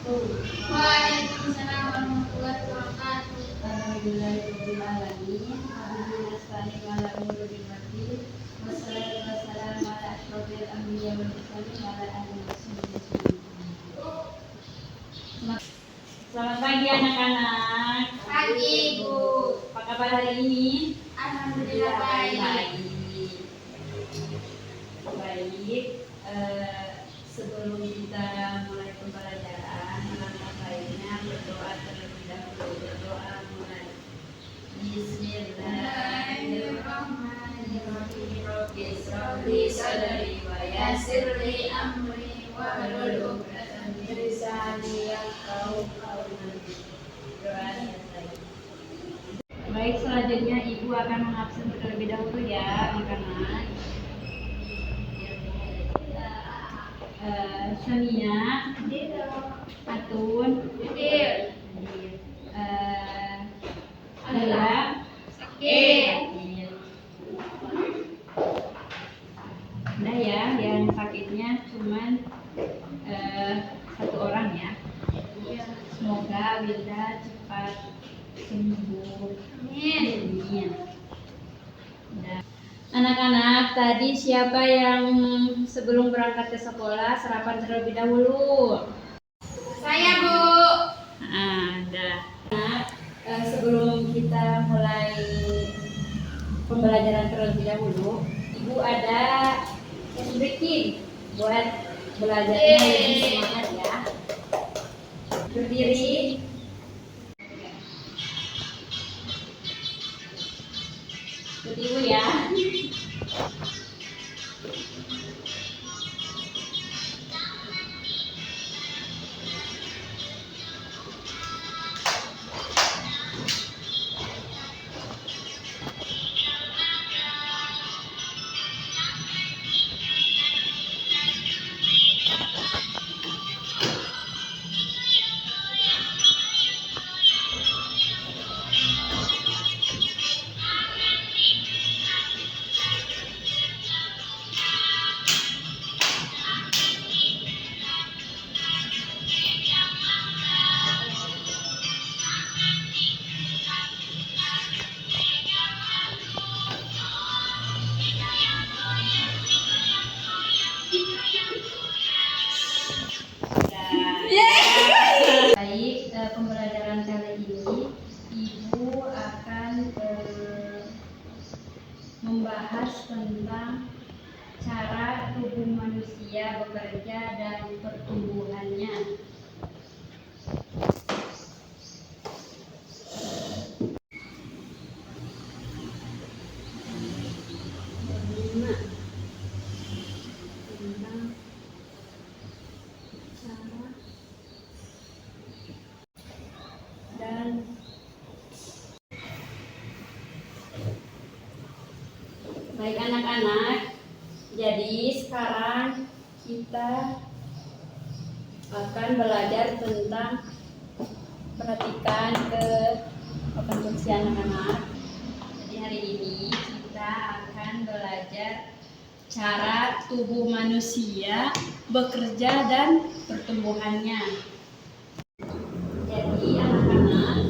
Waalaikumsalam warahmatullahi wabarakatuh. Alhamdulillahirabbil alamin. Wabillahi nasta'in wa ala umuri din. Wassalatu wassalamu ala asyrofil anbiya wal mursalin wa ala alihi wasallam. Selamat pagi anak-anak. Pagi, Bu. Apa kabar hari ini? Alhamdulillah baik. Baik. Sebelum kita mulai pembelajaran, alangkah baiknya berdoa terlebih dahulu. Berdoa mulai. Bismillahirrahmanirrahim. Rabbi shrahli sadri wa yassir li amri wahlul 'uqdatam min lisani yafqahu qawli. Doa selesai. Baik, selanjutnya Ibu akan mengabsen terlebih dahulu ya, anak-anak. Samia, Atun, Lela, udah ya, yang sakitnya cuman satu orang ya. Semoga Wilda cepat sembuh. Amin. Anak-anak, tadi siapa yang sebelum berangkat ke sekolah sarapan terlebih dahulu? Saya, Bu. Ada. Sebelum kita mulai pembelajaran terlebih dahulu, Ibu ada yang bikin buat belajarnya lebih semangat ya. Berdiri. Ikut Ibu ya. Baik, pembelajaran kali ini Ibu akan membahas tentang cara tubuh manusia bekerja dan pertumbuhannya. Baik anak-anak, jadi sekarang kita akan belajar tentang perhatikan ke konstruksi anak-anak. Jadi hari ini kita akan belajar cara tubuh manusia bekerja dan pertumbuhannya. Jadi anak-anak,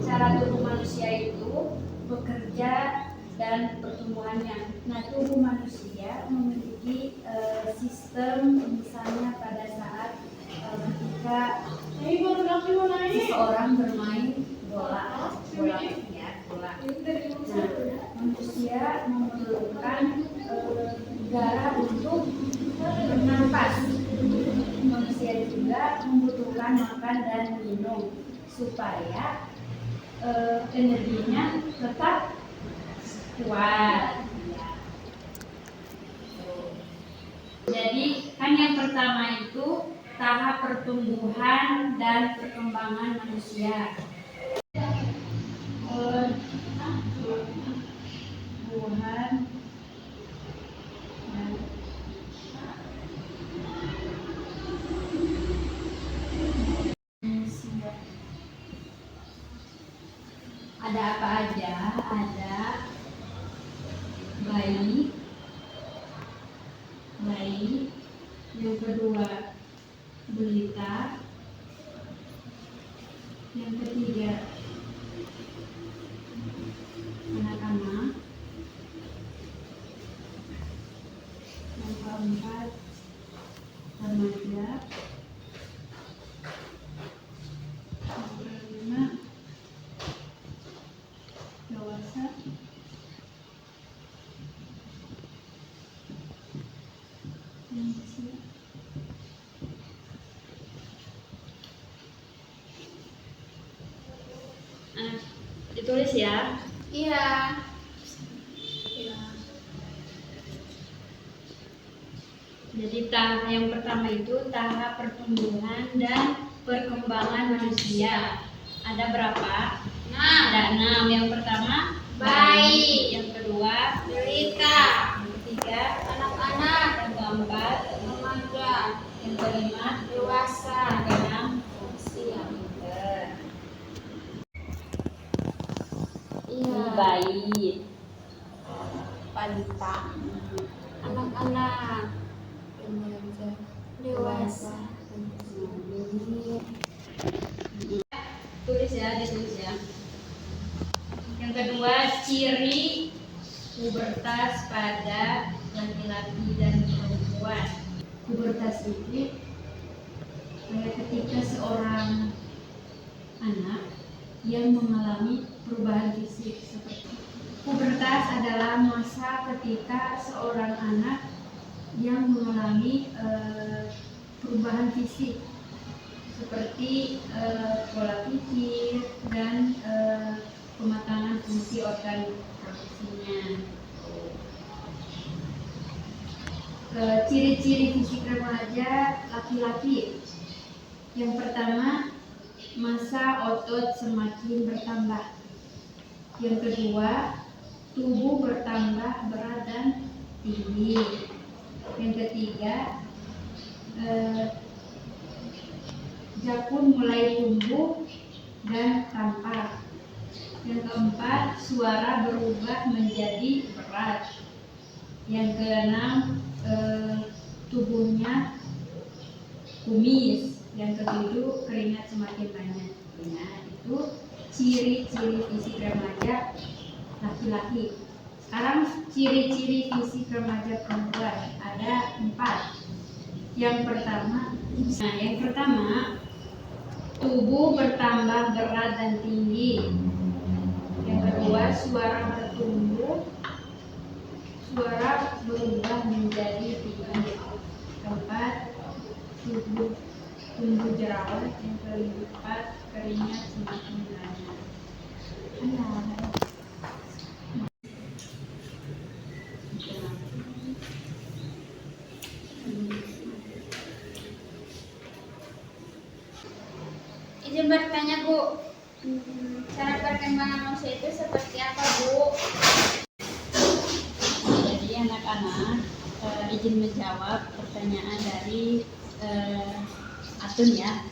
cara tubuh manusia itu bekerja dan pertumbuhannya. Nah, tubuh manusia memiliki sistem, misalnya pada saat ketika seseorang bermain bola. Nah, manusia memerlukan udara untuk bernafas. Manusia juga membutuhkan makan dan minum supaya energinya tetap kuat. Jadi kan yang pertama itu tahap pertumbuhan dan perkembangan manusia. Pertumbuhan dan manusia. Ada apa aja? Ada bayi, yang kedua Belita. Yang ketiga, anak-anak. Yang keempat, remaja. Yang kelima, dewasa. Lansia. Ditulis ya. Iya. Jadi tahap yang pertama itu tahap pertumbuhan dan perkembangan manusia. Ada berapa? Nah, Ada 6. Yang pertama bayi. Yang kedua Balita. yang ketiga Anak-anak. yang keempat Remaja. yang kelima Dewasa. yang keenam Lansia. ini Iya. bayi. Balita. Anak-anak. Remaja. Dewasa. Tulis ya, ditulis ya. Yang kedua, ciri pubertas pada laki-laki dan perempuan. Pubertas itu ketika seorang anak yang mengalami perubahan fisik seperti pubertas adalah masa ketika seorang anak yang mengalami perubahan fisik seperti pola pikir dan pematangan fungsi organ reproduksinya. Ciri-ciri fisik remaja laki-laki. Yang pertama, massa otot semakin bertambah. Yang kedua, tubuh bertambah berat dan tinggi. Yang ketiga, jakun mulai tumbuh dan tampak. Yang keempat, suara berubah menjadi berat. Yang keenam, tubuhnya kumis. Yang ketujuh, keringat semakin banyak. Nah, itu ciri-ciri fisik remaja laki-laki. Sekarang ciri-ciri fisik remaja perempuan ada 4. Yang pertama, tubuh bertambah berat dan tinggi. Yang kedua, suara berubah menjadi tinggi. Keempat, tubuh tumbuh jerawat. Yang keempat, keringat semakin banyak. Izin bertanya, Bu. Cara perkembangan manusia itu seperti apa, Bu? Jadi anak-anak izin menjawab pertanyaan dari Atun ya.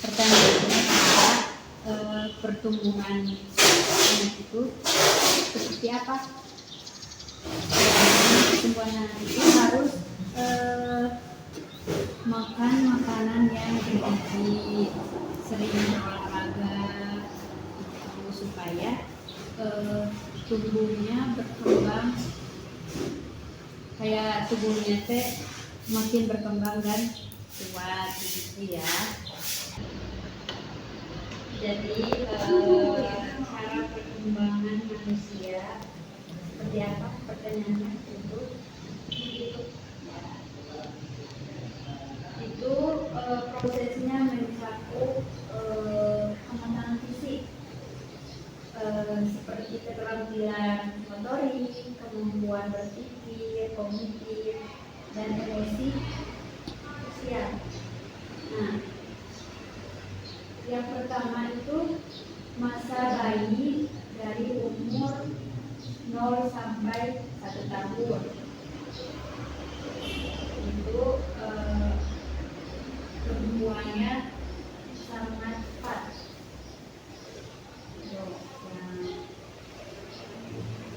Pertanyaannya adalah pertumbuhan anak itu seperti apa? Pertumbuhan anak itu harus makan makanan yang bergizi, sering berolahraga, itu supaya tubuhnya berkembang, kayak tubuhnya teh makin berkembang dan kuat gitu ya. Jadi cara perkembangan manusia seperti apa pertanyaannya itu ya. Itu prosesnya mencakup kematangan fisik, seperti keterampilan motorik, kemampuan berpikir, kognitif, dan emosi sosial. Nah, yang pertama itu masa bayi dari umur 0 sampai 1 tahun. Itu pertumbuhannya sangat cepat.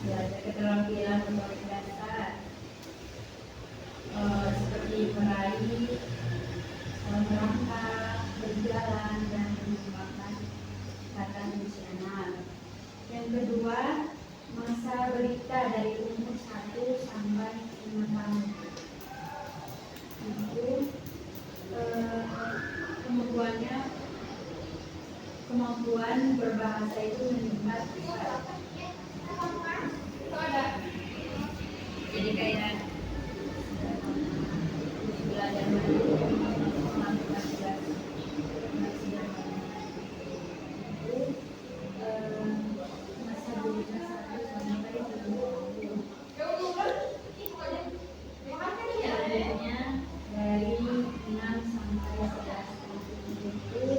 Belajar keterampilan motorik dasar, seperti meraih, kemampuan berbahasa itu meningkat. Jadi kayak belajar melakukan tugas masa belajar 1 sampai 10. Selanjutnya dari 6 sampai 11 itu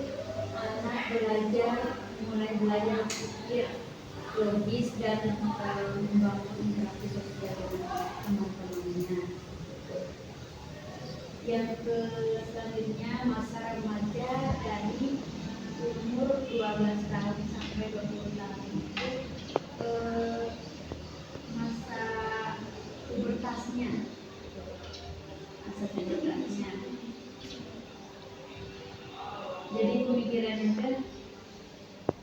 anak mulai belajar berpikir logis dan membangun interaksi sosial dengan teman-temannya. Yang selanjutnya masa remaja dari umur 12 tahun sampai 20 tahun itu masa pubertasnya. Jadi pemikiran itu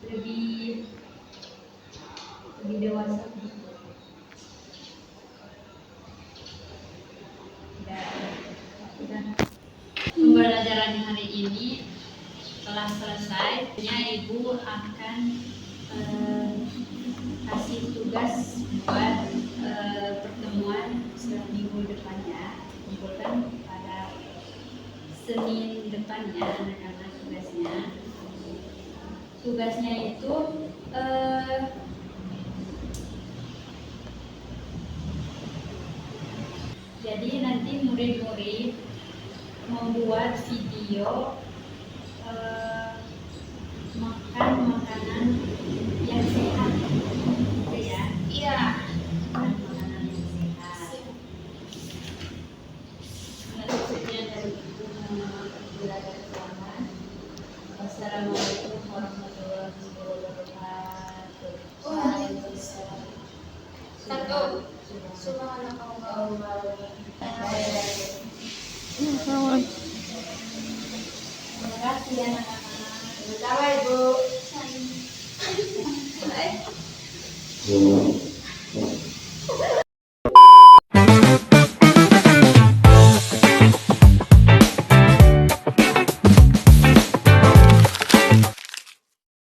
lebih dewasa. Pembelajaran hari ini telah selesai. Ibu akan kasih tugas buat pertemuan minggu depannya. Kumpulkan pada Senin depannya anak-anak tugasnya. Tugasnya itu jadi nanti murid-murid membuat video makan makanan yang sehat, gitu ya? Iya. Makan makanan yang sehat. Sekian dari Ibu belajar selamat. Wassalamualaikum warahmatullahi wabarakatuh. Waalaikumsalam. Satu. Subhanallah. Terima kasih anak-anak. Terima kasih Ibu.